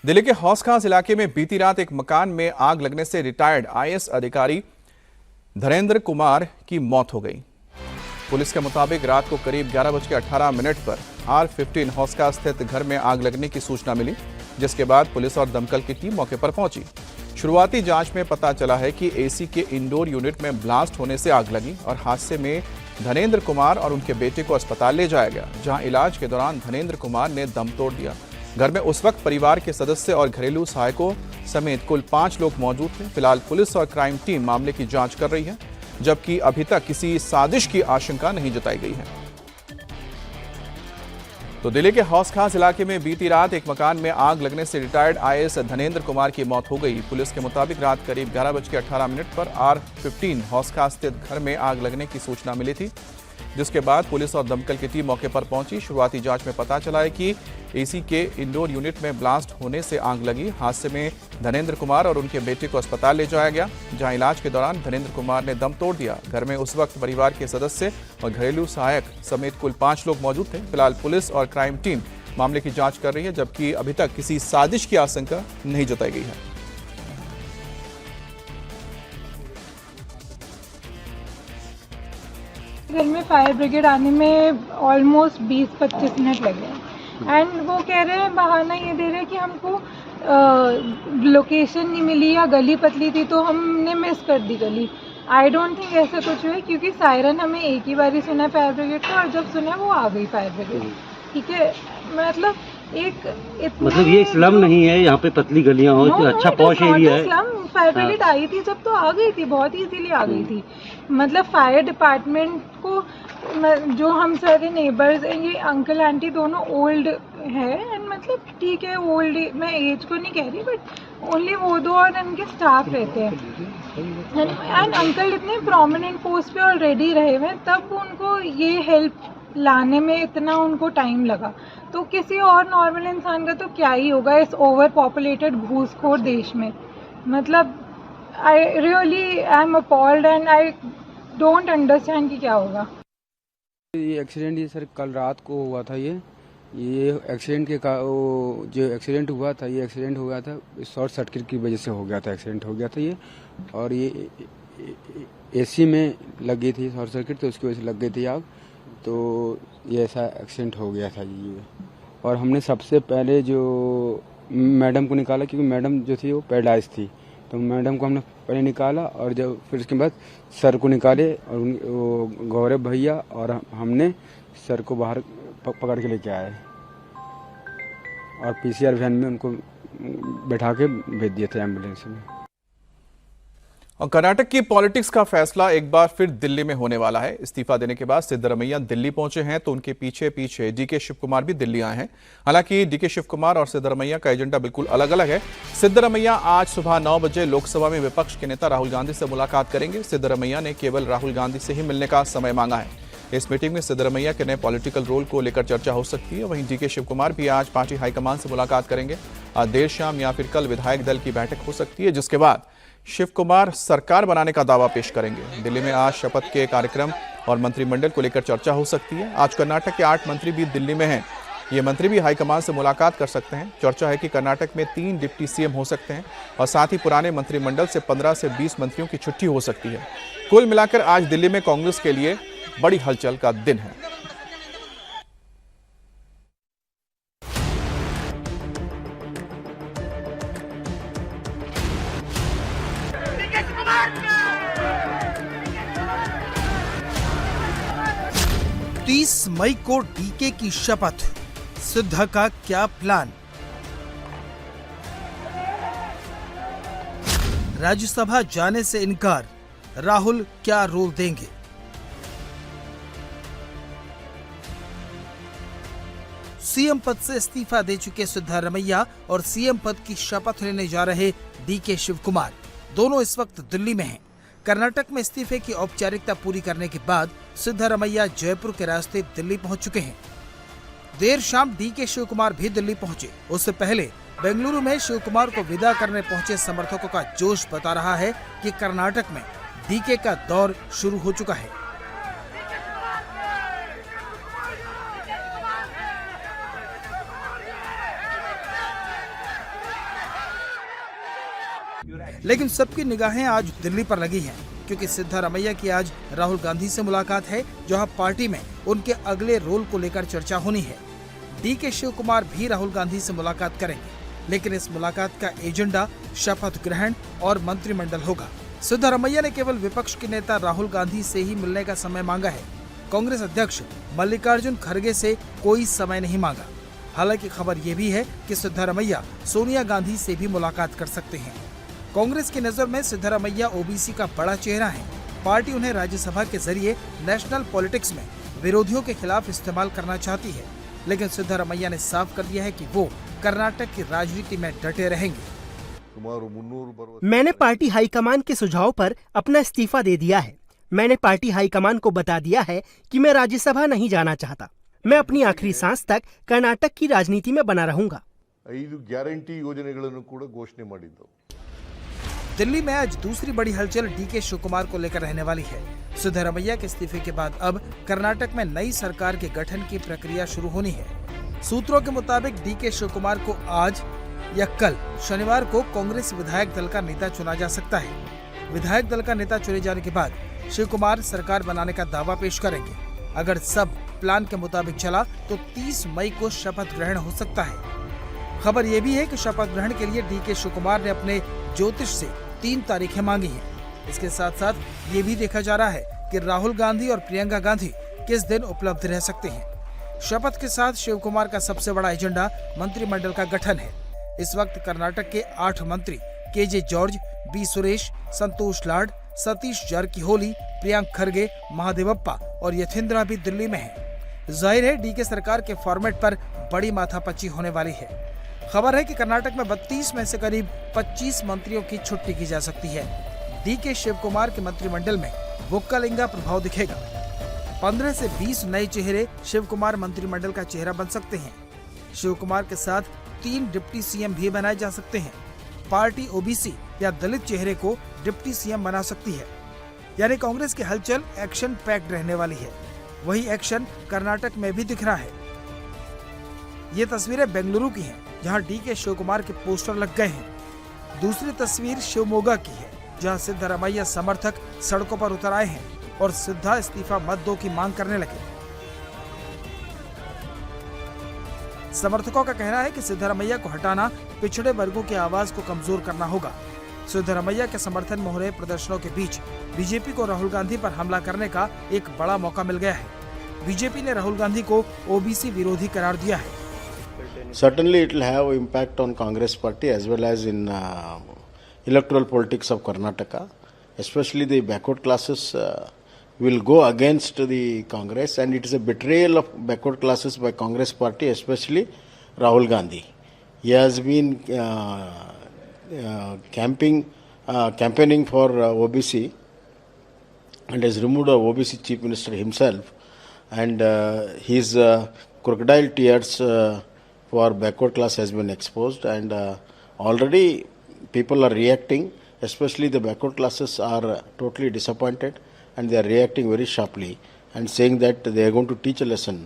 दिल्ली के हौस खास इलाके में बीती रात एक मकान में आग लगने से रिटायर्ड आईएएस अधिकारी धनेंद्र कुमार की मौत हो गई। पुलिस के मुताबिक रात को करीब 11:18 पर R15 हौसका स्थित घर में आग लगने की सूचना मिली, जिसके बाद पुलिस और दमकल की टीम मौके पर पहुंची। शुरुआती जांच में पता चला है कि एसी के इंडोर यूनिट में ब्लास्ट होने से आग लगी और हादसे में धनेंद्र कुमार और उनके बेटे को अस्पताल ले जाया गया, जहां इलाज के दौरान धनेंद्र कुमार ने दम तोड़ दिया। घर में उस वक्त परिवार के सदस्य और घरेलू सहायकों समेत कुल 5 लोग मौजूद थे। फिलहाल पुलिस और क्राइम टीम मामले की जांच कर रही है, जबकि अभी तक किसी साजिश की आशंका नहीं जताई गई है। तो दिल्ली के हौस खास इलाके में बीती रात एक मकान में आग लगने से रिटायर्ड आईएएस धनेंद्र कुमार की मौत हो गई। पुलिस के मुताबिक रात करीब 11:18 पर R15 हौस खास स्थित घर में आग लगने की सूचना मिली थी, जिसके बाद पुलिस और दमकल की टीम मौके पर पहुंची। शुरुआती जांच में पता चला है कि एसी के इंडोर यूनिट में ब्लास्ट होने से आग लगी। हादसे में धनेंद्र कुमार और उनके बेटे को अस्पताल ले जाया गया, जहां इलाज के दौरान धनेंद्र कुमार ने दम तोड़ दिया। घर में उस वक्त परिवार के सदस्य और घरेलू सहायक समेत कुल 5 लोग मौजूद थे। फिलहाल पुलिस और क्राइम टीम मामले की जांच कर रही है, जबकि अभी तक किसी साजिश की आशंका नहीं जताई गई है। घर में फायर ब्रिगेड आने में ऑलमोस्ट 20-25 मिनट लगे एंड वो कह रहे हैं, बहाना ये दे रहे हैं कि हमको लोकेशन नहीं मिली या गली पतली थी तो हमने मिस कर दी गली। आई डोंट थिंक ऐसा कुछ है, क्योंकि सायरन हमें एक ही बार ही सुना फायर ब्रिगेड का और जब सुना वो आ गई फायर ब्रिगेड। ठीक है, मतलब मतलब ये स्लम नहीं है, यहाँ पे पतली गलियां हो, अच्छा पॉश एरिया है। स्लम फायर ब्रिगेड आई थी जब तो आ गई थी, बहुत इजीली आ गई थी। मतलब फायर डिपार्टमेंट को जो हम सारे नेबर्स हैं, ये अंकल आंटी दोनों ओल्ड है एंड मतलब ठीक है, ओल्ड मैं एज को नहीं कह रही, बट ओनली वो दो और उनके स्टाफ रहते हैं एंड अंकल इतने प्रोमिनेंट पोस्ट पे ऑलरेडी रहे हुए, तब उनको ये हेल्प लाने में इतना उनको टाइम लगा। तो किसी और नॉर्मल इंसान का तो क्या ही होगा इस ओवर पॉपुलेटेड घूसखोर देश में। मतलब I really I am appalled and I don't understand कि क्या होगा। ये एक्सीडेंट ये सर कल रात को हुआ था। ये एक्सीडेंट के जो एक्सीडेंट हुआ था, ये एक्सीडेंट हो गया था शॉर्ट सर्किट की वजह से हो गया था, एक्सीडेंट हो गया था ये। और ये एसी में लगी थी शॉर्ट सर्किट, तो उसकी वजह से लग गई थी आग, तो ये ऐसा एक्सीडेंट हो गया था जी। और हमने सबसे पहले जो मैडम को निकाला, क्योंकि मैडम जो थी वो पैरालाइज थी, तो मैडम को हमने पहले निकाला और जब फिर उसके बाद सर को निकाले और वो गौरव भैया और हमने सर को बाहर पकड़ के लेके आए और पीसीआर वैन में उनको बैठा के भेज दिए थे एम्बुलेंस में। और कर्नाटक की पॉलिटिक्स का फैसला एक बार फिर दिल्ली में होने वाला है। इस्तीफा देने के बाद सिद्धरमैया दिल्ली पहुंचे हैं, तो उनके पीछे पीछे डीके शिव कुमार भी दिल्ली आए हैं। हालांकि डीके शिव कुमार और सिद्धरमैया का एजेंडा बिल्कुल अलग अलग है। सिद्धरमैया आज सुबह 9 बजे लोकसभा में विपक्ष के नेता राहुल गांधी से मुलाकात करेंगे। सिद्धरमैया ने केवल राहुल गांधी से ही मिलने का समय मांगा है। इस मीटिंग में सिद्धरमैया के नए पॉलिटिकल रोल को लेकर चर्चा हो सकती है। वहीं डीके शिव कुमार भी आज पार्टी हाईकमान से मुलाकात करेंगे। आज देर शाम या फिर कल विधायक दल की बैठक हो सकती है, जिसके बाद शिव कुमार सरकार बनाने का दावा पेश करेंगे। दिल्ली में आज शपथ के कार्यक्रम और मंत्रिमंडल को लेकर चर्चा हो सकती है। आज कर्नाटक के 8 मंत्री भी दिल्ली में हैं। ये मंत्री भी हाईकमान से मुलाकात कर सकते हैं। चर्चा है कि कर्नाटक में 3 डिप्टी सीएम हो सकते हैं और साथ ही पुराने मंत्रिमंडल से 15 से 20 मंत्रियों की छुट्टी हो सकती है। कुल मिलाकर आज दिल्ली में कांग्रेस के लिए बड़ी हलचल का दिन है। मई को डीके की शपथ, सिद्धा का क्या प्लान? राज्यसभा जाने से इनकार, राहुल क्या रोल देंगे? सीएम पद से इस्तीफा दे चुके सिद्धरमैया और सीएम पद की शपथ लेने जा रहे डीके शिव कुमार दोनों इस वक्त दिल्ली में हैं। कर्नाटक में इस्तीफे की औपचारिकता पूरी करने के बाद सिद्धरमैया जयपुर के रास्ते दिल्ली पहुंच चुके हैं। देर शाम डीके शिव कुमार भी दिल्ली पहुंचे। उससे पहले बेंगलुरु में शिव कुमार को विदा करने पहुंचे समर्थकों का जोश बता रहा है कि कर्नाटक में डीके का दौर शुरू हो चुका है। लेकिन सबकी निगाहें आज दिल्ली पर लगी हैं, क्योंकि सिद्धारमैया की आज राहुल गांधी से मुलाकात है, जहां पार्टी में उनके अगले रोल को लेकर चर्चा होनी है। डीके शिव कुमार भी राहुल गांधी से मुलाकात करेंगे, लेकिन इस मुलाकात का एजेंडा शपथ ग्रहण और मंत्रिमंडल होगा। सिद्धारमैया ने केवल विपक्ष के नेता राहुल गांधी से ही मिलने का समय मांगा है। कांग्रेस अध्यक्ष मल्लिकार्जुन खड़गे से कोई समय नहीं मांगा। हालांकि खबर ये भी है कि सिद्धारमैया सोनिया गांधी से भी मुलाकात कर सकते हैं। कांग्रेस की नजर में सिद्धारमैया ओबीसी का बड़ा चेहरा है। पार्टी उन्हें राज्यसभा के जरिए नेशनल पॉलिटिक्स में विरोधियों के खिलाफ इस्तेमाल करना चाहती है, लेकिन सिद्धारमैया ने साफ कर दिया है कि वो कर्नाटक की राजनीति में डटे रहेंगे। मैंने पार्टी हाईकमान के सुझाव पर अपना इस्तीफा दे दिया है। मैंने पार्टी हाईकमान को बता दिया है कि मैं राज्यसभा नहीं जाना चाहता। मैं अपनी आखिरी सांस तक कर्नाटक की राजनीति में बना रहूंगा। 5 ಗ್ಯಾರಂಟಿ ಯೋಜನೆಗಳನ್ನು ಕೂಡ ಘೋಷಣೆ ಮಾಡಿದ್ದು। दिल्ली में आज दूसरी बड़ी हलचल डीके शिव कुमार को लेकर रहने वाली है। सिद्धारमैया के इस्तीफे के बाद अब कर्नाटक में नई सरकार के गठन की प्रक्रिया शुरू होनी है। सूत्रों के मुताबिक डीके शिव कुमार को आज या कल शनिवार को कांग्रेस विधायक दल का नेता चुना जा सकता है। विधायक दल का नेता चुने जाने के बाद शिव कुमार सरकार बनाने का दावा पेश करेंगे। अगर सब प्लान के मुताबिक चला तो 30 मई को शपथ ग्रहण हो सकता है। खबर यह भी है कि शपथ ग्रहण के लिए डीके शिव कुमार ने अपने ज्योतिष से 3 तारीखें मांगी हैं। इसके साथ साथ ये भी देखा जा रहा है कि राहुल गांधी और प्रियंका गांधी किस दिन उपलब्ध रह सकते हैं। शपथ के साथ शिव कुमार का सबसे बड़ा एजेंडा मंत्रिमंडल का गठन है। इस वक्त कर्नाटक के 8 मंत्री केजे जॉर्ज, बी सुरेश, संतोष लाड, सतीश जारकीहोली, प्रियांक खरगे, महादेवप्पा और यथेंद्रा भी दिल्ली में हैं। जाहिर है डीके सरकार के फॉर्मेट पर बड़ी माथापच्ची होने वाली है। खबर है कि कर्नाटक में 32 में से करीब 25 मंत्रियों की छुट्टी की जा सकती है। डीके शिव कुमार के मंत्रिमंडल में वोक्कालिंगा प्रभाव दिखेगा। 15 से 20 नए चेहरे शिव कुमार मंत्रिमंडल का चेहरा बन सकते हैं। शिव कुमार के साथ 3 डिप्टी सीएम भी बनाए जा सकते हैं। पार्टी ओबीसी या दलित चेहरे को डिप्टी सीएम बना सकती है। यानी कांग्रेस की हलचल एक्शन पैक्ड रहने वाली है। वही एक्शन कर्नाटक में भी दिख रहा है। ये तस्वीरें बेंगलुरु की हैं, जहां डीके शिव कुमार के पोस्टर लग गए हैं। दूसरी तस्वीर शिवमोगा की है, जहां सिद्धारमैया समर्थक सड़कों पर उतर आए हैं और सिद्धा इस्तीफा मत दो की मांग करने लगे। समर्थकों का कहना है कि सिद्धारमैया को हटाना पिछड़े वर्गों की आवाज को कमजोर करना होगा। सिद्धारमैया के समर्थन में हो रहे प्रदर्शनों के बीच बीजेपी को राहुल गांधी पर हमला करने का एक बड़ा मौका मिल गया है। बीजेपी ने राहुल गांधी को ओबीसी विरोधी करार दिया है। Certainly it will have impact on Congress party as well as in electoral politics of Karnataka. Especially the backward classes will go against the Congress, and it is a betrayal of backward classes by Congress party, especially Rahul Gandhi. He has been campaigning for OBC and has removed the OBC chief minister himself, and his crocodile tears for backward class has been exposed, and already people are reacting, especially the backward classes are totally disappointed, and they are reacting very sharply and saying that they are going to teach a lesson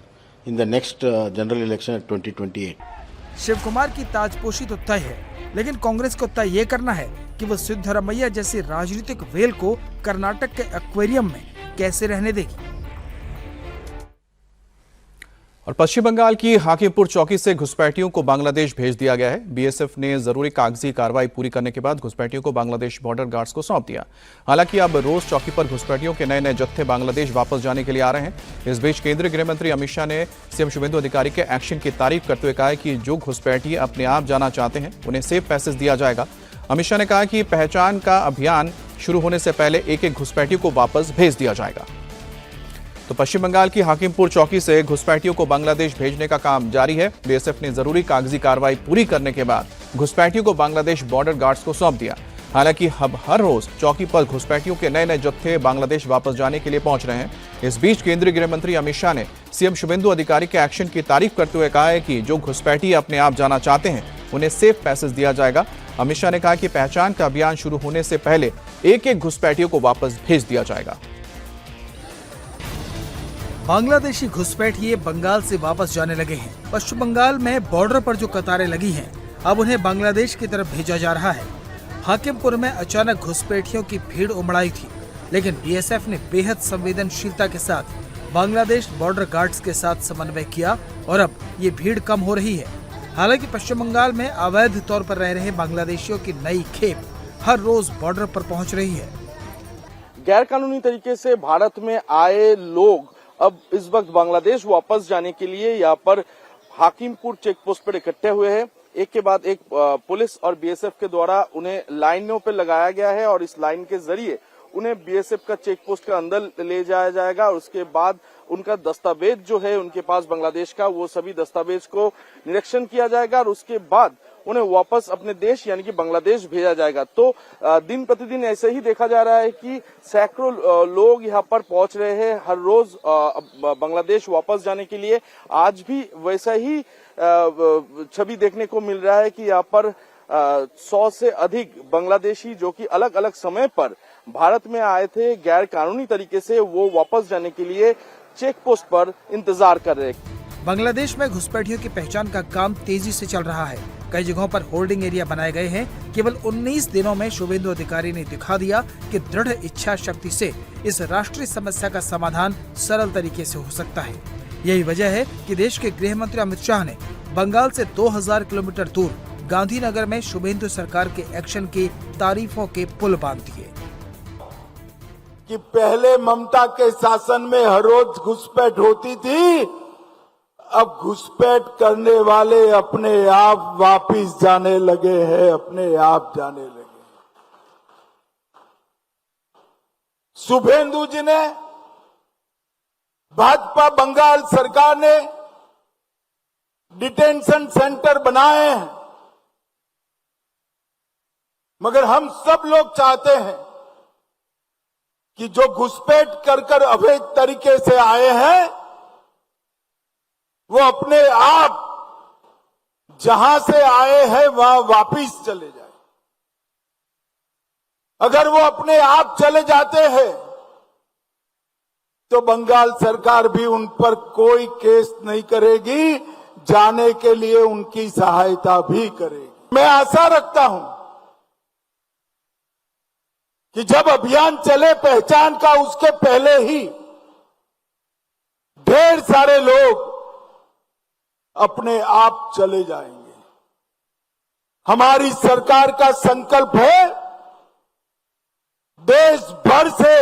in the next general election at 2028. Shiv Kumar की ताजपोशी तो तय है, लेकिन कांग्रेस को तय ये करना है कि वो सिद्धारमैया जैसी राजनीतिक वेल को कर्नाटक के एक्वेरियम में कैसे रहने देगी। और पश्चिम बंगाल की हाकिमपुर चौकी से घुसपैठियों को बांग्लादेश भेज दिया गया है। बीएसएफ ने जरूरी कागजी कार्रवाई पूरी करने के बाद घुसपैठियों को बांग्लादेश बॉर्डर गार्ड्स को सौंप दिया। हालांकि अब रोज चौकी पर घुसपैठियों के नए नए जत्थे बांग्लादेश वापस जाने के लिए आ रहे हैं। इस बीच केंद्रीय गृह मंत्री अमित शाह ने सीएम शुभेंदु अधिकारी के एक्शन की तारीफ करते हुए कहा कि जो घुसपैठी अपने आप जाना चाहते हैं उन्हें सेफ पैसेज दिया जाएगा। अमित शाह ने कहा कि पहचान का अभियान शुरू होने से पहले एक एक घुसपैठी को वापस भेज दिया जाएगा। तो पश्चिम बंगाल की हाकिमपुर चौकी से घुसपैठियों को बांग्लादेश भेजने का काम जारी है। बीएसएफ ने जरूरी कागजी कार्रवाई पूरी करने के बाद घुसपैठियों को बांग्लादेश बॉर्डर गार्ड्स को सौंप दिया। हालांकि अब हर रोज चौकी पर घुसपैठियों के नए नए जत्थे बांग्लादेश वापस जाने के लिए पहुंच रहे हैं। इस बीच केंद्रीय गृह मंत्री अमित शाह ने सीएम शुभेंदु अधिकारी के एक्शन की तारीफ करते हुए कहा है कि जो घुसपैठी अपने आप जाना चाहते हैं उन्हें सेफ पैसेज दिया जाएगा। अमित शाह ने कहा कि पहचान का अभियान शुरू होने से पहले एक एक घुसपैठियों को वापस भेज दिया जाएगा। बांग्लादेशी घुसपैठिए बंगाल से वापस जाने लगे हैं। पश्चिम बंगाल में बॉर्डर पर जो कतारें लगी हैं, अब उन्हें बांग्लादेश की तरफ भेजा जा रहा है। हाकिमपुर में अचानक घुसपैठियों की भीड़ उमड़ थी, लेकिन बीएसएफ ने बेहद संवेदनशीलता के साथ बांग्लादेश बॉर्डर गार्ड्स के साथ समन्वय किया और अब ये भीड़ कम हो रही है। हालांकि पश्चिम बंगाल में अवैध तौर पर रह रहे बांग्लादेशियों की नई खेप हर रोज बॉर्डर पर पहुंच रही है। गैर कानूनी तरीके से भारत में आए लोग अब इस वक्त बांग्लादेश वापस जाने के लिए यहाँ पर हाकिमपुर चेक पोस्ट पर इकट्ठे हुए हैं। एक के बाद एक पुलिस और बीएसएफ के द्वारा उन्हें लाइनों पर लगाया गया है और इस लाइन के जरिए उन्हें बीएसएफ का चेक पोस्ट के अंदर ले जाया जाएगा और उसके बाद उनका दस्तावेज जो है उनके पास बांग्लादेश का, वो सभी दस्तावेज को निरीक्षण किया जाएगा और उसके बाद उन्हें वापस अपने देश यानी कि बांग्लादेश भेजा जाएगा। तो दिन प्रतिदिन ऐसे ही देखा जा रहा है कि सैकड़ों लोग यहाँ पर पहुंच रहे हैं हर रोज बांग्लादेश वापस जाने के लिए। आज भी वैसा ही छवि देखने को मिल रहा है कि यहाँ पर 100 से अधिक बांग्लादेशी जो कि अलग अलग समय पर भारत में आए थे गैर कानूनी तरीके से, वो वापस जाने के लिए चेक पोस्ट पर इंतजार कर रहे। बांग्लादेश में घुसपैठियों की पहचान का काम तेजी से चल रहा है। कई जगहों पर होल्डिंग एरिया बनाए गए हैं। केवल 19 दिनों में शुभेंदु अधिकारी ने दिखा दिया कि दृढ़ इच्छा शक्ति से इस राष्ट्रीय समस्या का समाधान सरल तरीके से हो सकता है। यही वजह है कि देश के गृह मंत्री अमित शाह ने बंगाल से 2000 किलोमीटर दूर गांधीनगर में शुभेंदु सरकार के एक्शन की तारीफों के पुल बांध दिए। कि पहले ममता के शासन में हर रोज घुसपैठ होती थी, अब घुसपैठ करने वाले अपने आप वापिस जाने लगे हैं, अपने आप जाने लगे। शुभेंदु जी ने, भाजपा बंगाल सरकार ने डिटेंशन सेंटर बनाए हैं, मगर हम सब लोग चाहते हैं कि जो घुसपैठ कर अवैध तरीके से आए हैं वो अपने आप जहां से आए हैं वहां वापिस चले जाए। अगर वो अपने आप चले जाते हैं तो बंगाल सरकार भी उन पर कोई केस नहीं करेगी, जाने के लिए उनकी सहायता भी करेगी। मैं आशा रखता हूं कि जब अभियान चले पहचान का, उसके पहले ही ढेर सारे लोग अपने आप चले जाएंगे। हमारी सरकार का संकल्प है देश भर से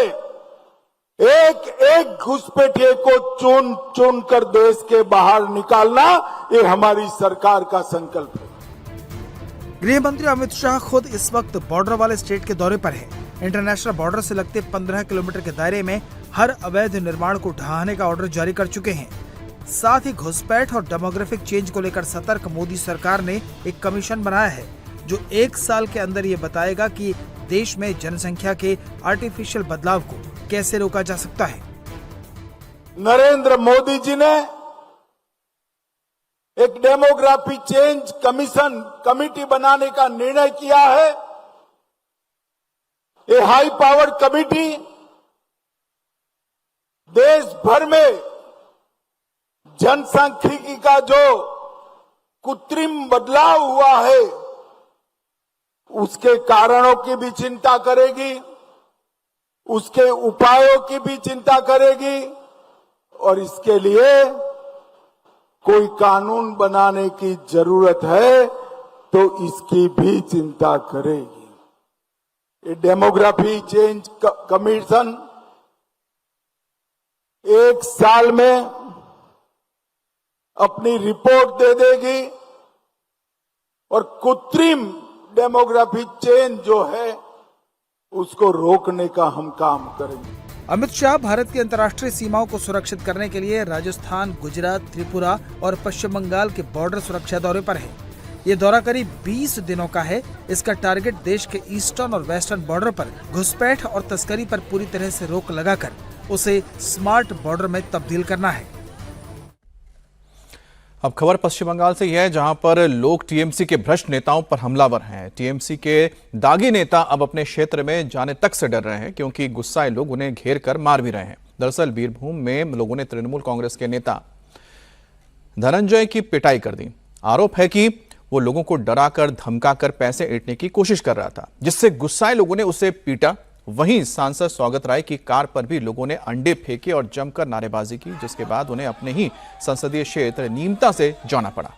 एक एक घुसपैठिए को चुन चुन कर देश के बाहर निकालना, ये हमारी सरकार का संकल्प है। गृह मंत्री अमित शाह खुद इस वक्त बॉर्डर वाले स्टेट के दौरे पर है। इंटरनेशनल बॉर्डर से लगते 15 किलोमीटर के दायरे में हर अवैध निर्माण को ढहाने का ऑर्डर जारी कर चुके हैं। साथ ही घुसपैठ और डेमोग्राफिक चेंज को लेकर सतर्क मोदी सरकार ने एक कमीशन बनाया है जो 1 साल के अंदर ये बताएगा कि देश में जनसंख्या के आर्टिफिशियल बदलाव को कैसे रोका जा सकता है। नरेंद्र मोदी जी ने एक डेमोग्राफी चेंज कमिटी बनाने का निर्णय किया है। ये हाई पावर कमिटी देश भर में जनसांख्यिकी का जो कृत्रिम बदलाव हुआ है उसके कारणों की भी चिंता करेगी, उसके उपायों की भी चिंता करेगी और इसके लिए कोई कानून बनाने की जरूरत है तो इसकी भी चिंता करेगी। ये डेमोग्राफी चेंज कमीशन 1 साल में अपनी रिपोर्ट दे देगी और कृत्रिम डेमोग्राफी चेंज जो है उसको रोकने का हम काम करेंगे। अमित शाह भारत की अंतर्राष्ट्रीय सीमाओं को सुरक्षित करने के लिए राजस्थान, गुजरात, त्रिपुरा और पश्चिम बंगाल के बॉर्डर सुरक्षा दौरे पर है। ये दौरा करीब 20 दिनों का है। इसका टारगेट देश के ईस्टर्न और वेस्टर्न बॉर्डर पर घुसपैठ और तस्करी पर पूरी तरह से रोक लगाकर उसे स्मार्ट बॉर्डर में तब्दील करना है। अब खबर पश्चिम बंगाल से यह है जहां पर लोग टीएमसी के भ्रष्ट नेताओं पर हमलावर हैं। टीएमसी के दागी नेता अब अपने क्षेत्र में जाने तक से डर रहे हैं क्योंकि गुस्साए लोग उन्हें घेर कर मार भी रहे हैं। दरअसल बीरभूम में लोगों ने तृणमूल कांग्रेस के नेता धनंजय की पिटाई कर दी। आरोप है कि वो लोगों को डराकर धमकाकर पैसे ऐंठने की कोशिश कर रहा था, जिससे गुस्साए लोगों ने उसे पीटा। वहीं सांसद सौगत राय की कार पर भी लोगों ने अंडे फेंके और जमकर नारेबाजी की, जिसके बाद उन्हें अपने ही संसदीय क्षेत्र नीमता से जाना पड़ा।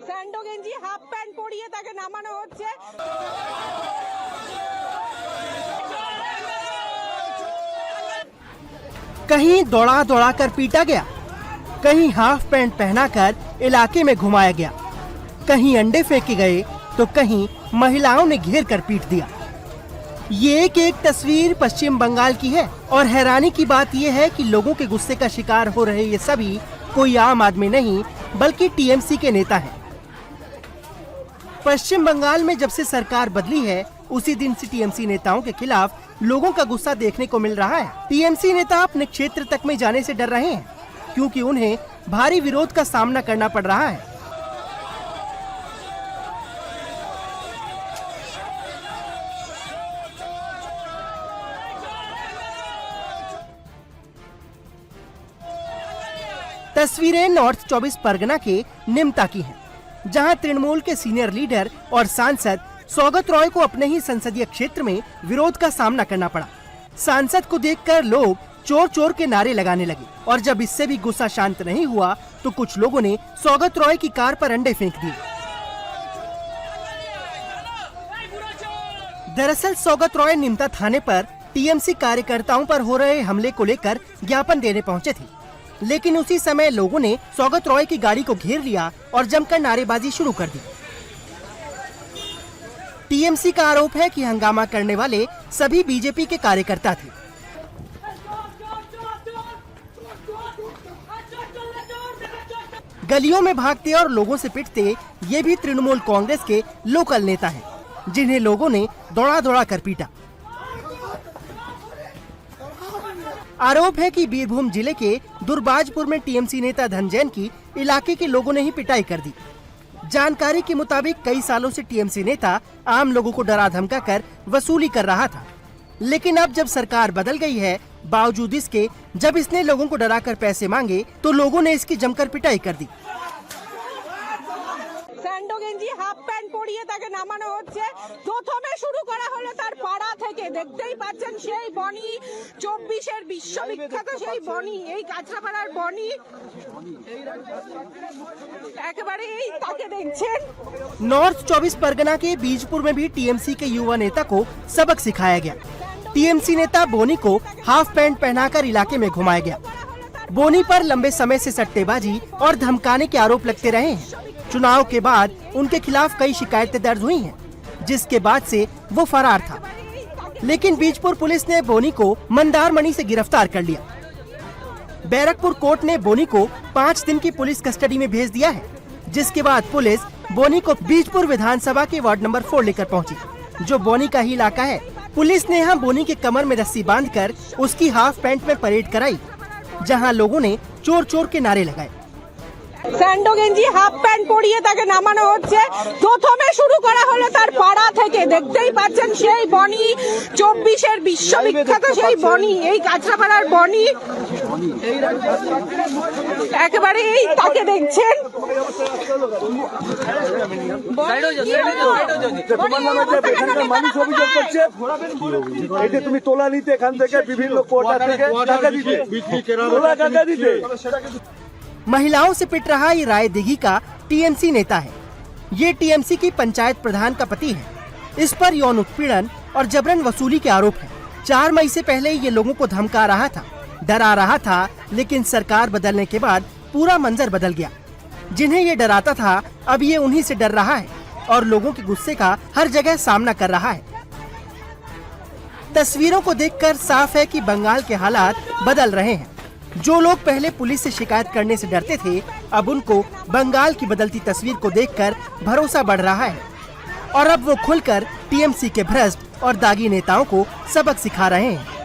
স্যান্ডো গেঞ্জি হাফ প্যান্ট পরিয়ে তাকে নামানো হচ্ছে। कहीं दौड़ा दौड़ा कर पीटा गया, कहीं हाफ पैंट पहनाकर इलाके में घुमाया गया, कहीं अंडे फेंके गए तो कहीं महिलाओं ने घेर कर पीट दिया। ये एक तस्वीर पश्चिम बंगाल की है और हैरानी की बात यह है कि लोगों के गुस्से का शिकार हो रहे ये सभी कोई आम आदमी नहीं बल्कि टीएमसी के नेता हैं। पश्चिम बंगाल में जब से सरकार बदली है उसी दिन से टीएमसी नेताओं के खिलाफ लोगों का गुस्सा देखने को मिल रहा है। टीएमसी नेता अपने क्षेत्र तक में जाने से डर रहे हैं क्योंकि उन्हें भारी विरोध का सामना करना पड़ रहा है। तस्वीरें नॉर्थ 24 परगना के निमता की हैं, जहां तृणमूल के सीनियर लीडर और सांसद सौगत रॉय को अपने ही संसदीय क्षेत्र में विरोध का सामना करना पड़ा। सांसद को देखकर लोग चोर चोर के नारे लगाने लगे और जब इससे भी गुस्सा शांत नहीं हुआ तो कुछ लोगों ने सौगत रॉय की कार पर अंडे फेंक दिए। दरअसल सौगत रॉय निमता थाने पर टीएमसी कार्यकर्ताओं पर हो रहे हमले को लेकर ज्ञापन देने पहुंचे थे, लेकिन उसी समय लोगों ने सौगत रॉय की गाड़ी को घेर लिया और जमकर नारेबाजी शुरू कर दी। टीएमसी का आरोप है कि हंगामा करने वाले सभी बीजेपी के कार्यकर्ता थे। गलियों में भागते और लोगों से पिटते ये भी तृणमूल कांग्रेस के लोकल नेता हैं, जिन्हें लोगों ने दौड़ा दौड़ा कर पीटा। आरोप है कि बीरभूम जिले के दुर्बाजपुर में टीएमसी नेता धनजैन की इलाके के लोगों ने ही पिटाई कर दी। जानकारी के मुताबिक कई सालों से टीएमसी नेता आम लोगों को डरा धमका कर वसूली कर रहा था, लेकिन अब जब सरकार बदल गई है, बावजूद इसके जब इसने लोगों को डराकर पैसे मांगे तो लोगों ने इसकी जमकर पिटाई कर दी। স্যান্ডো গেঞ্জি হাফ প্যান্ট পরিয়ে তাকে নামানো হচ্ছে। প্রথমে শুরু করা হলো তার পাড়া থেকে, দেখতেই পাচ্ছেন সেই বনি, 24-এর বিশ্ববিখ্যাত সেই বনি, এই কাঁচরাপাড়ার বনি, একেবারে এই তাকে দেখছেন। नॉर्थ 24 परगना के बीजपुर में भी टीएमसी के युवा नेता को सबक सिखाया गया। टीएमसी नेता बोनी को हाफ पैंट पहनाकर इलाके में घुमाया गया। बोनी पर लंबे समय से सट्टेबाजी और धमकाने के आरोप लगते रहे हैं। चुनाव के बाद उनके खिलाफ कई शिकायतें दर्ज हुई हैं, जिसके बाद से वो फरार था, लेकिन बीजपुर पुलिस ने बोनी को मंदारमणि से गिरफ्तार कर लिया। बैरकपुर कोर्ट ने बोनी को 5 दिन की पुलिस कस्टडी में भेज दिया है, जिसके बाद पुलिस बोनी को बीजपुर विधानसभा के वार्ड नंबर 4 लेकर पहुंची, जो बोनी का ही इलाका है। पुलिस ने यहाँ बोनी के कमर में रस्सी बांधकर उसकी हाफ पैंट में परेड कराई, जहाँ लोगों ने चोर चोर के नारे लगाए। স্যান্ডো গেঞ্জি হাফ প্যান্ট পরিয়ে তাকে নামানো হচ্ছে। প্রথমে শুরু করা হলো তার পাড়া থেকে, দেখতেই পাচ্ছেন সেই বনি, 24-এর বিশ্ববিখ্যাত সেই বনি, এই কাঁচরাপাড়ার বনি, একেবারে এই তাকে দেখছেন। তোমার নামে যে এখানকার মানুষ অভিযোগ করছে এটা তুমি তোলা নিতে এখান থেকে বিভিন্ন কোটা থেকে টাকা দিতে। महिलाओं से पिट रहा ये राय दिघी का टीएमसी नेता है। ये टीएमसी की पंचायत प्रधान का पति है। इस पर यौन उत्पीड़न और जबरन वसूली के आरोप हैं। 4 मई से पहले ये लोगों को धमका रहा था, डरा रहा था, लेकिन सरकार बदलने के बाद पूरा मंजर बदल गया। जिन्हें ये डराता था अब ये उन्हीं से डर रहा है और लोगों के गुस्से का हर जगह सामना कर रहा है। तस्वीरों को देखकर साफ है कि बंगाल के हालात बदल रहे हैं। जो लोग पहले पुलिस से शिकायत करने से डरते थे, अब उनको बंगाल की बदलती तस्वीर को देखकर भरोसा बढ़ रहा है और अब वो खुलकर टीएमसी के भ्रष्ट और दागी नेताओं को सबक सिखा रहे हैं।